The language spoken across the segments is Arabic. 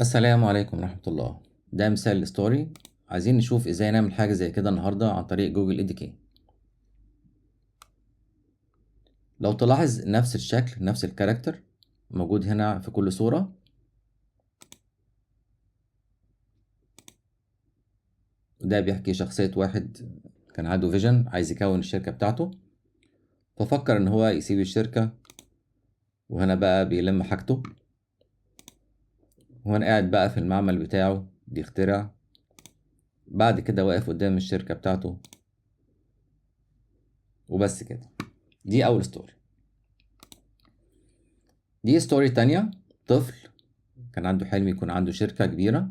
السلام عليكم ورحمة الله. ده مثال ستوري. عايزين نشوف ازاي نعمل حاجة زي كده النهاردة عن طريق جوجل اديكي. لو تلاحظ نفس الشكل نفس الكاركتر موجود هنا في كل صورة. ده بيحكي شخصية واحد كان عنده فيجن عايز يكون الشركة بتاعته، ففكر ان هو يسيب الشركة، وهنا بقى بيلم حاجته، وهنا قاعد بقى في المعمل بتاعه بيخترع. بعد كده واقف قدام الشركة بتاعته وبس كده. دي أول ستوري. دي ستوري تانية. طفل كان عنده حلم يكون عنده شركة كبيرة،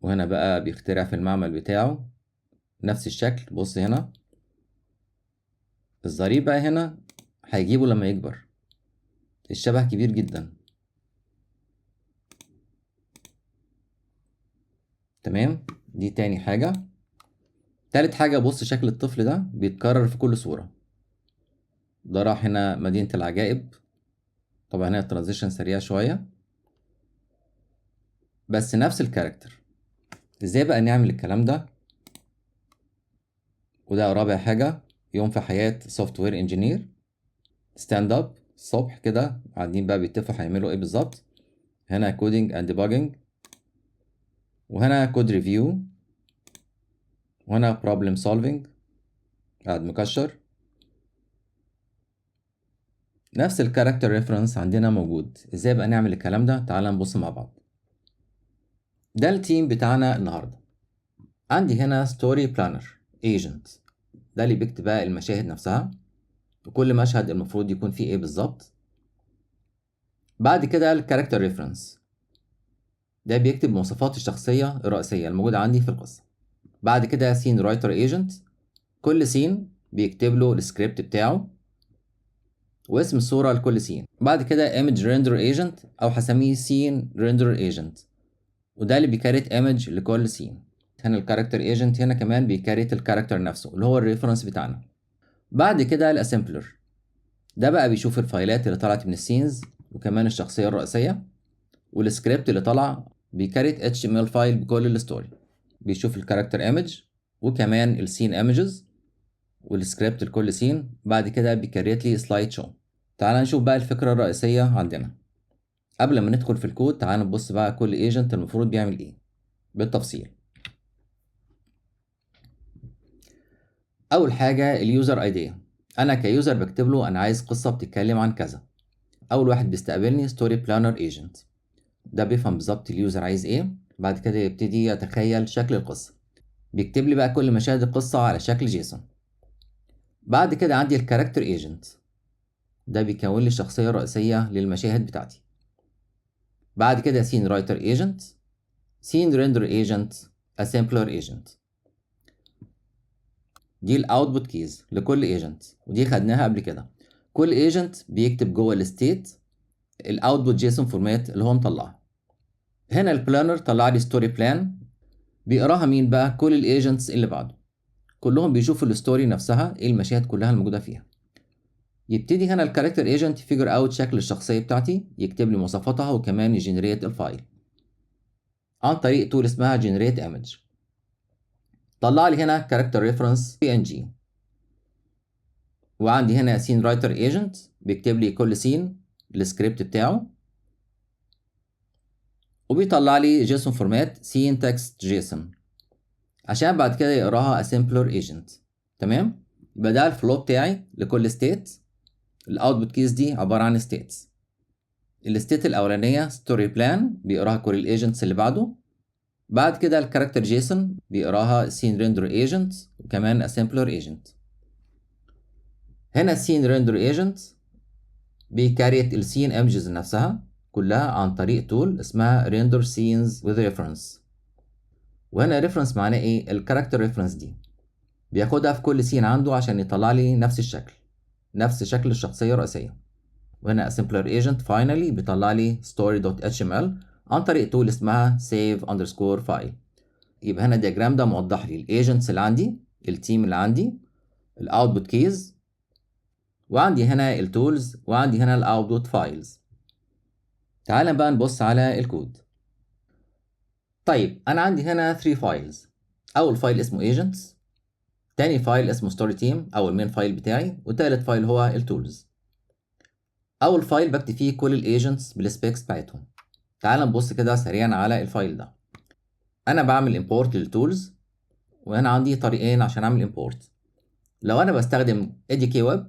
وهنا بقى بيخترع في المعمل بتاعه نفس الشكل. بص هنا الظريف بقى هنا هيجيبه لما يكبر. الشبه كبير جدا. تمام، دي تاني حاجة. تالت حاجة، بص شكل الطفل ده بيتكرر في كل صورة. ده راح هنا مدينة العجائب. طبعا هنا الترانزيشن سريع شوية بس نفس الكاركتر. ازاي بقى نعمل الكلام ده؟ وده رابع حاجة، يوم في حياة سوفت وير انجينير. ستاند اب الصبح كده قاعدين بقى بيتفقوا هيعملوا ايه بالظبط. هنا كودينج اند ديباجنج، وهنا كود ريفيو، وهنا بروبلم سولفينج قاعد مكشر. نفس الكاركتر ريفرنس عندنا موجود. ازاي بقى نعمل الكلام ده؟ تعال نبص مع بعض. ده التيم بتاعنا النهارده. عندي هنا ستوري بلانر ايجنت، ده اللي بيكتب بقى المشاهد نفسها، وكل مشهد المفروض يكون فيه ايه بالظبط. بعد كده الكاركتر ريفرنس، ده بيكتب مواصفات الشخصية الرئيسية الموجودة عندي في القصة. بعد كده سين رايتر ايجنت، كل سين بيكتب له السكريبت بتاعه واسم الصورة لكل سين. بعد كده ايمج ريندر ايجنت او هسميه سين ريندر ايجنت، وده اللي بيكريت ايمج لكل سين. هنا الكاركتر ايجنت هنا كمان بيكريت الكاركتر نفسه اللي هو الريفرنس بتاعنا. بعد كده الاسمبلر، ده بقى بيشوف الفايلات اللي طلعت من السينز وكمان الشخصية الرئيسية، والسكريبت اللي طلع بيكريت HTML فايل بكل الستوري. بيشوف الكاركتر ايمج وكمان السين ايمجز والسكريبت لكل سين. بعد كده بيكريت لي سلايد شو. تعال نشوف بقى الفكرة الرئيسية عندنا. قبل ما ندخل في الكود تعال نبص بقى كل ايجنت المفروض بيعمل ايه بالتفصيل. اول حاجه اليوزر ايدي، انا كيوزر بكتب له انا عايز قصه بتتكلم عن كذا. اول واحد بيستقبلني ستوري بلانر ايجنت، ده بيفهم بالظبط اليوزر عايز ايه. بعد كده يبتدي يتخيل شكل القصه، بيكتب لي بقى كل مشاهد القصه على شكل جيسون. بعد كده عندي الكاركتر ايجنت، ده بيكون لي الشخصيه الرئيسيه للمشاهد بتاعتي. بعد كده سين رايتر ايجنت، سين ريندر ايجنت، اسمبلر ايجنت. دي الاوتبوت كيز لكل ايجنت، ودي خدناها قبل كده. كل ايجنت بيكتب جوه الستيت الاوتبوت جيسون فورمات اللي هو مطلعها. هنا البلانر طلع لي ستوري بلان، بيقراها مين بقى؟ كل الايجنتس اللي بعده كلهم بيشوفوا الستوري نفسها، ايه المشاهد كلها الموجوده فيها. يبتدي هنا الكاركتر ايجنت يفيجر اوت شكل الشخصيه بتاعتي، يكتب لي مواصفاتها وكمان يجنريت الفايل عن طريق تول اسمها جنريت ايمج. طلع لي هنا كاركتر ريفرنس PNG. وعندي هنا سين رايتر ايجنت بيكتب لي كل سين السكريبت بتاعه، وبيطلع لي جيسون فورمات سين تكست جيسون عشان بعد كده يقراها اسمبلر ايجنت. تمام، يبقى ده الفلو بتاعي لكل ستيت. الاوتبوت كيز دي عباره عن ستيتس. الستيت الاولانيه ستوري بلان بيقراها كل الايجنتس اللي بعده. بعد كده الكاركتر جيسون بيقراها سين ريندر ايجنت وكمان اسمبلر ايجنت. هنا السين ريندر ايجنت بيكاريت السين ايمجز نفسها كلها عن طريق تول اسمها render scenes with reference. وهنا reference معناه ايه؟ الكاركتر ريفرنس دي بياخدها في كل سين عنده عشان يطلع لي نفس الشكل، نفس شكل الشخصية الرئيسية. وهنا assembler agent finally بيطلع لي story.html عن طريق تول اسمها save underscore file. يبقى هنا الدياجرام ده موضح لي الايجنتس اللي عندي، التيم اللي عندي، الاوتبوت كيز، وعندي هنا التولز، وعندي هنا الاوتبوت فايلز. تعال بقى نبص على الكود. طيب انا عندي هنا 3 فايلز. اول فايل اسمه agents، تاني فايل اسمه story team او المين فايل بتاعي، وتالت فايل هو التولز. اول فايل بكتب فيه كل الايجنتس بالسبيكس بتاعتهم. تعال نبص كده سريعا على الفايل ده. انا بعمل import للتولز، وهنا عندي طريقين عشان اعمل import. لو انا بستخدم ADK Web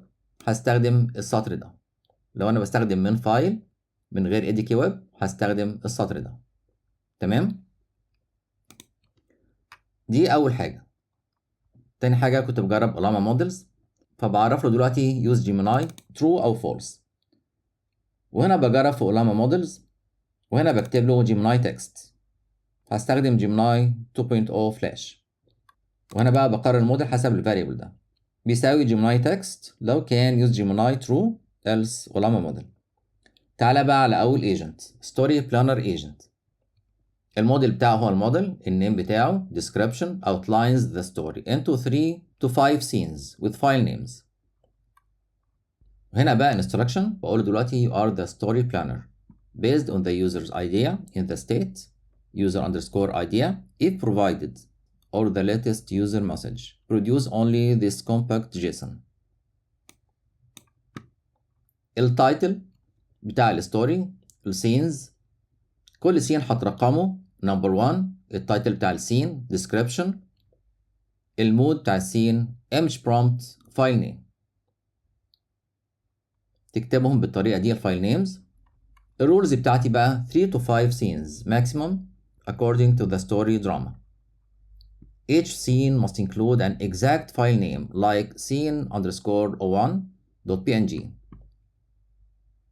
هستخدم السطر ده. لو انا بستخدم من فايل من غير ADK Web هستخدم السطر ده. تمام؟ دي اول حاجه. تاني حاجه كنت بجرب Llama مودلز، فبعرف له دلوقتي use Gemini true او false. وهنا بجرب في Llama مودلز، وهنا بكتب له Gemini text. هستخدم Gemini 2.0 فلاش. وهنا بقى بقرر الموديل حسب الفاريبل ده. بيساوي Gemini text لو كان use Gemini true else Llama model. تعالى بقى على أول agent story planner agent. الموديل بتاعه هو الموديل، النيم بتاعه description outlines the story into 3 to 5 scenes with file names. وهنا بقى instruction بقول دلوقتي you are the story planner based on the user's idea in the state user underscore idea if provided or the latest user message produce only this compact JSON. التايتل بتاع الستوري، السينز، كل سين هترقمه نمبر 1، التايتل بتاع السين description، المود بتاع السين image prompt file name. تكتبهم بالطريقة دي الفايل نيمز. الرولز بتاعتي بقى 3 to 5 scenes maximum according to the story drama. Each scene must include an exact file name like scene_01.png.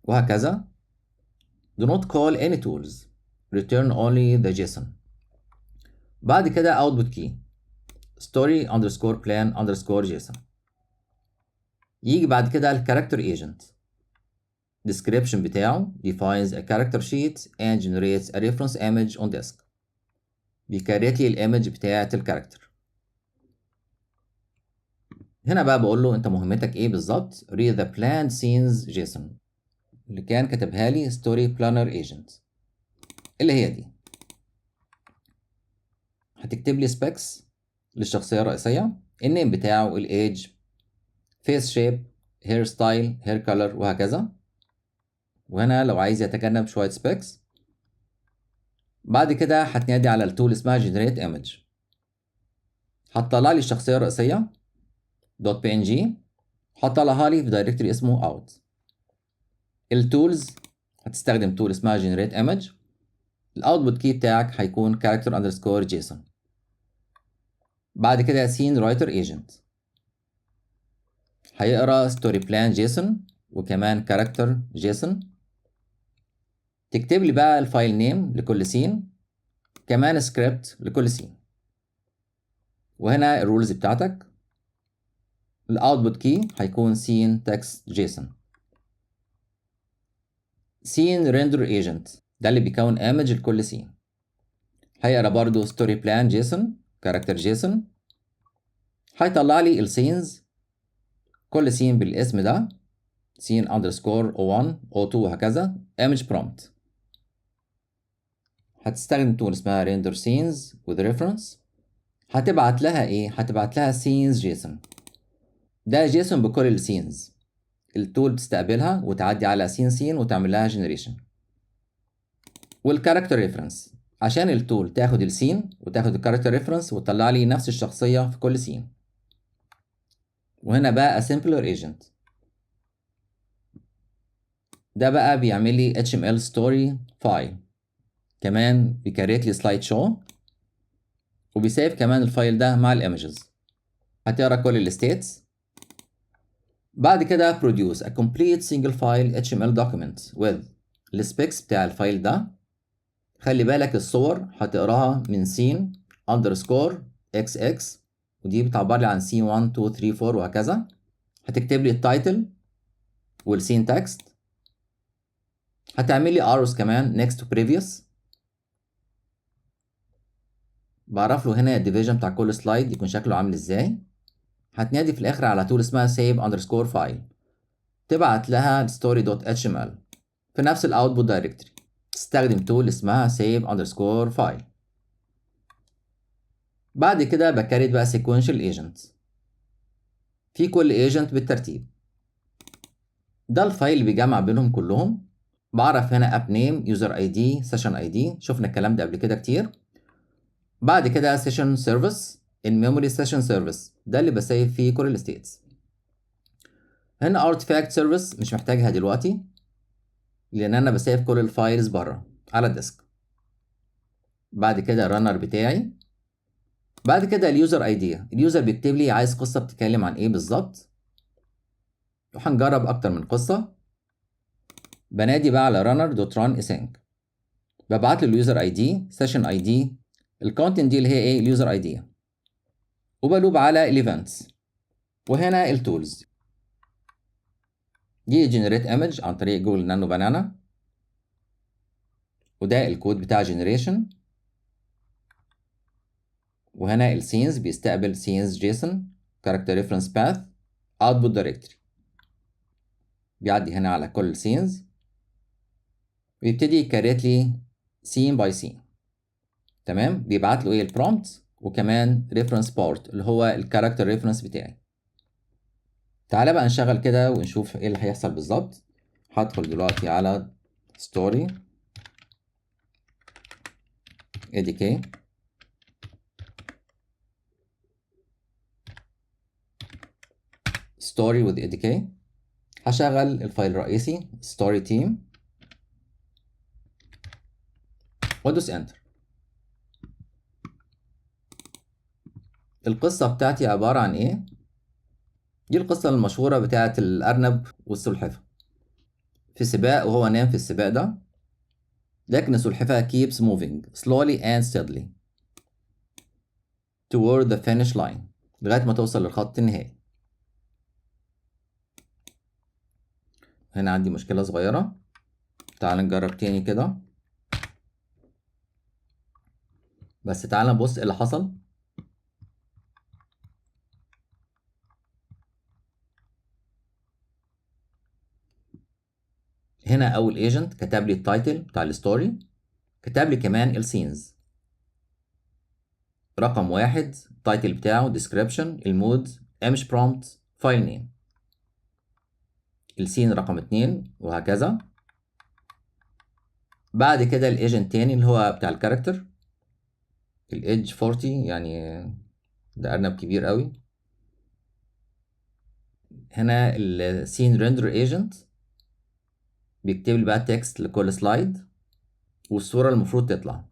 وهكذا. Do not call any tools. Return only the JSON. بعد كده output key story_plan_JSON. يجي بعد كده الكاركتر agent. description بتاعه defines a character sheet and generates a reference image on disk. بيكريت لي الايمج بتاعة الكاركتر. هنا بقى بقول له انت مهمتك ايه بالظبط؟ read the planned scenes JSON اللي كان كتبها لي story planner agent اللي هي دي. هتكتب لي specs للشخصية الرئيسية، النيم بتاعه، الايج، face shape، hair style، hair color، وهكذا. وهنا لو عايز يتجنب شوية specs. بعد كده هتنادي على التول اسمها generate image. هتطلع لي الشخصية الرئيسية .png، هتطلعها لي في دايركتوري اسمه out. التولز هتستخدم تول اسمها generate image. الاوتبوت كي بتاعك هيكون character_JSON. بعد كده scene writer agent هيقرا story plan JSON وكمان character JSON. تكتب لي بقى الفايل نيم لكل سين، كمان سكريبت لكل سين. وهنا الرولز بتاعتك. الاوتبوت كي هيكون scene text JSON. scene render agent ده اللي بيكون image لكل سين. هيقرا برضو story plan JSON character JSON. هيطلع لي السينز، كل سين بالاسم ده scene_01 02 وهكذا image prompt. هتستخدم تول اسمها render scenes with reference. هتبعت لها ايه؟ هتبعت لها scenes JSON. ده جيسون بكل السينز. التول بتستقبلها وتعدي على سين وتعمل لها generation. والكاركتر ريفرنس عشان التول تاخد السين وتاخد الكاركتر ريفرنس وتطلع لي نفس الشخصية في كل سين. وهنا بقى assembler agent ده بقى بيعمل لي HTML story file، كمان بيكريت لي سلايد شو، وبيسيف كمان الفايل ده مع الايمجز. هتقرا كل الستيتس. بعد كده produce a complete single file HTML document with السبيكس بتاع الفايل ده. خلي بالك الصور هتقراها من scene_xx ودي بتعبر لي عن scene 1 2 3 4 وهكذا. هتكتب لي التايتل والسين تكست. هتعمل لي arrows كمان next to previous. بعرف له هنا الديفيجن بتاع كل سلايد يكون شكله عامل ازاي. هتنادي في الاخر على تول اسمها save_file تبعت لها story.html في نفس الاوتبوت دايركتوري. تستخدم تول اسمها save_file. بعد كده بكريت بقى sequential agent في كل agent بالترتيب. ده الفايل اللي بيجمع بينهم كلهم. بعرف هنا app name user ID session ID، شفنا الكلام ده قبل كده كتير. بعد كده session service in memory session service، ده اللي بسيف فيه كل الستيتس. هنا artifact service مش محتاجها دلوقتي لان انا بسيف كل الفايلز بره على الديسك. بعد كده الرنر بتاعي. بعد كده اليوزر ايدي، اليوزر بيكتب لي عايز قصه بتتكلم عن ايه بالظبط، وهنجرب اكتر من قصه. بنادي بقى على runner.run async، ببعت له اليوزر اي دي سيشن اي دي الكونتنت دي اللي هي ايه اليوزر اي دي، وبلوب على الايفنتس. وهنا التولز دي جنريت ايمج عن طريق جوجل نانو بانانا، وده الكود بتاع جنريشن. وهنا السينز بيستقبل سينز جيسون كاركتر ريفرنس باث اوتبوت دايركتوري، بيعدي هنا على كل سينز ويبتدي يكريت لي سين باي سين. تمام، بيبعت له ايه البرومبت وكمان ريفرنس بارت اللي هو الكاركتر ريفرنس بتاعي. تعالى بقى نشغل كده ونشوف ايه اللي هيحصل بالظبط. هدخل دلوقتي على story ADK story with ADK، هشغل الفايل الرئيسي story team وادوس انتر. القصة بتاعتي عبارة عن ايه؟ دي القصة المشهورة بتاعت الأرنب والسلحفة في سباق وهو نام في السباق ده، لكن السلحفة keeps moving slowly and steadily toward the finish line لغاية ما توصل للخط النهائي. هنا عندي مشكلة صغيرة، تعال نجرب تاني كده. بس تعال نبص ايه اللي حصل. هنا اول ايجنت كتب لي التايتل بتاع الستوري، كتب لي كمان السينز. رقم 1 التايتل بتاعه description، المود image prompt file name. السين رقم 2 وهكذا. بعد كده الايجنت تاني اللي هو بتاع الكاركتر الايدج 40، يعني ده ارنب كبير قوي. هنا السين ريندر ايجنت بيكتب لي بقى تكست لكل سلايد والصورة المفروض تطلع.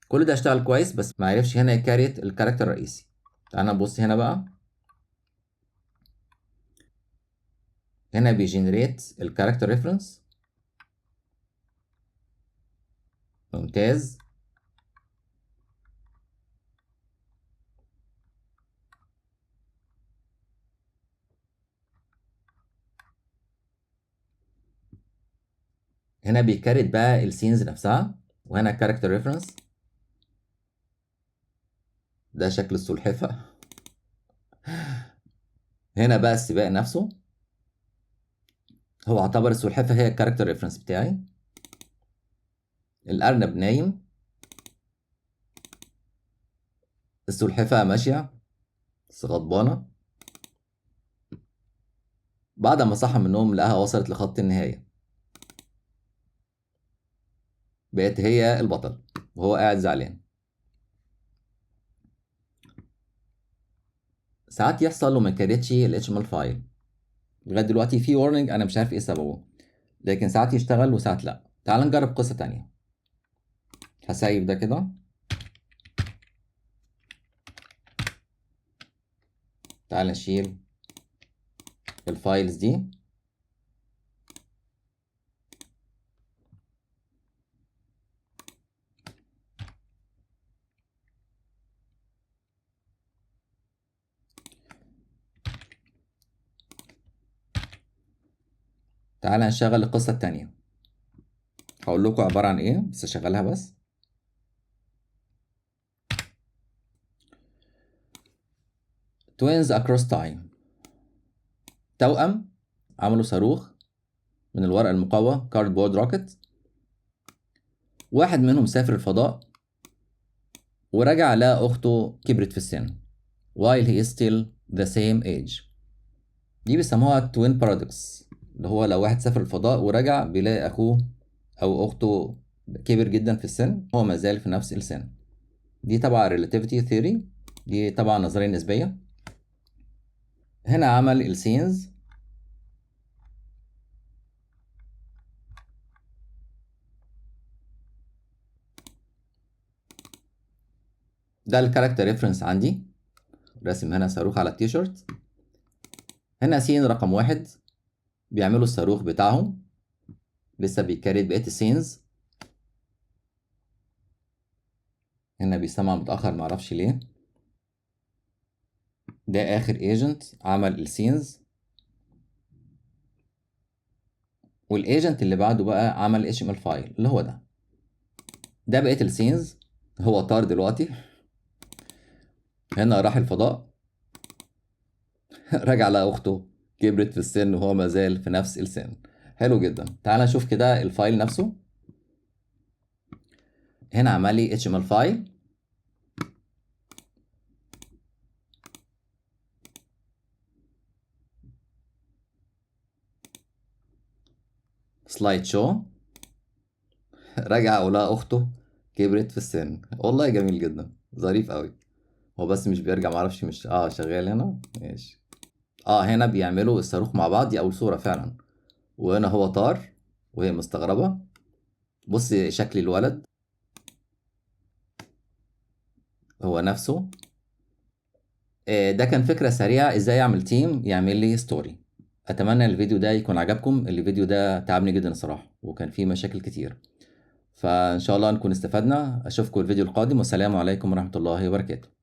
كل ده اشتغل كويس بس ما عرفش هنا يكريت الكاركتر الرئيسي. تعالى نبص هنا بقى. هنا بيجنريت الكاركتر ريفرنس. ممتاز. هنا بيكريت بقى السينز نفسها، وهنا الكاركتر ريفرنس. ده شكل السلحفة. هنا بقى السباق نفسه، هو اعتبر السلحفة هي الكاركتر ريفرنس بتاعي. الأرنب نايم، السلحفة ماشية بس غضبانة. بعد ما صحى من النوم لقاها وصلت لخط النهاية، بقت هي البطل وهو قاعد زعلان. ساعات يحصل وما كريتش ال HTML فايل. لغاية دلوقتي في warning أنا مش عارف إيه سببه، لكن ساعات يشتغل وساعات لأ. تعال نجرب قصة تانية. هسيب ده كده. تعال نشيل الفايلز دي. تعال نشغل القصة التانية. هقول لكم عبارة عن إيه بس أشغلها بس. Twins across time، توأم عملوا صاروخ من الورق المقوى cardboard rocket واحد منهم سافر الفضاء ورجع لقى أخته كبرت في السن while he is still the same age. دي بيسموها twin paradox، اللي هو لو واحد سافر الفضاء ورجع بيلاقي أخوه أو أخته كبر جدا في السن، هو ما زال في نفس السن. دي طبعا relativity theory، دي طبعا نظرية نسبية. هنا عمل السينز. ده الكاركتر ريفرنس عندي، راسم هنا صاروخ على التيشيرت. هنا سين رقم 1 بيعملوا الصاروخ بتاعهم، لسه بيكريت بقية السينز. هنا بيسمع متأخر معرفش ليه. ده آخر ايجنت عمل السينز، والايجنت اللي بعده بقى عمل HTML فايل اللي هو ده. ده بقية السينز. هو طار دلوقتي. هنا راح الفضاء رجع لقى أخته كبرت في السن وهو ما زال في نفس السن. حلو جدا. تعال نشوف كده الفايل نفسه. هنا عمل لي HTML فايل. سلايد شو. رجع ولقى أخته كبرت في السن. والله جميل جدا، ظريف قوي. هو بس مش بيرجع، معرفش مش شغال هنا. ماشي. هنا بيعملوا الصاروخ مع بعض. دي أول صورة فعلا. وهنا هو طار وهي مستغربة. بص شكل الولد هو نفسه. ده كان فكرة سريعة ازاي اعمل تيم يعمل لي ستوري. اتمنى الفيديو ده يكون عجبكم. الفيديو ده تعبني جدا الصراحة وكان فيه مشاكل كتير، فان شاء الله نكون استفدنا. اشوفكم الفيديو القادم، والسلام عليكم ورحمة الله وبركاته.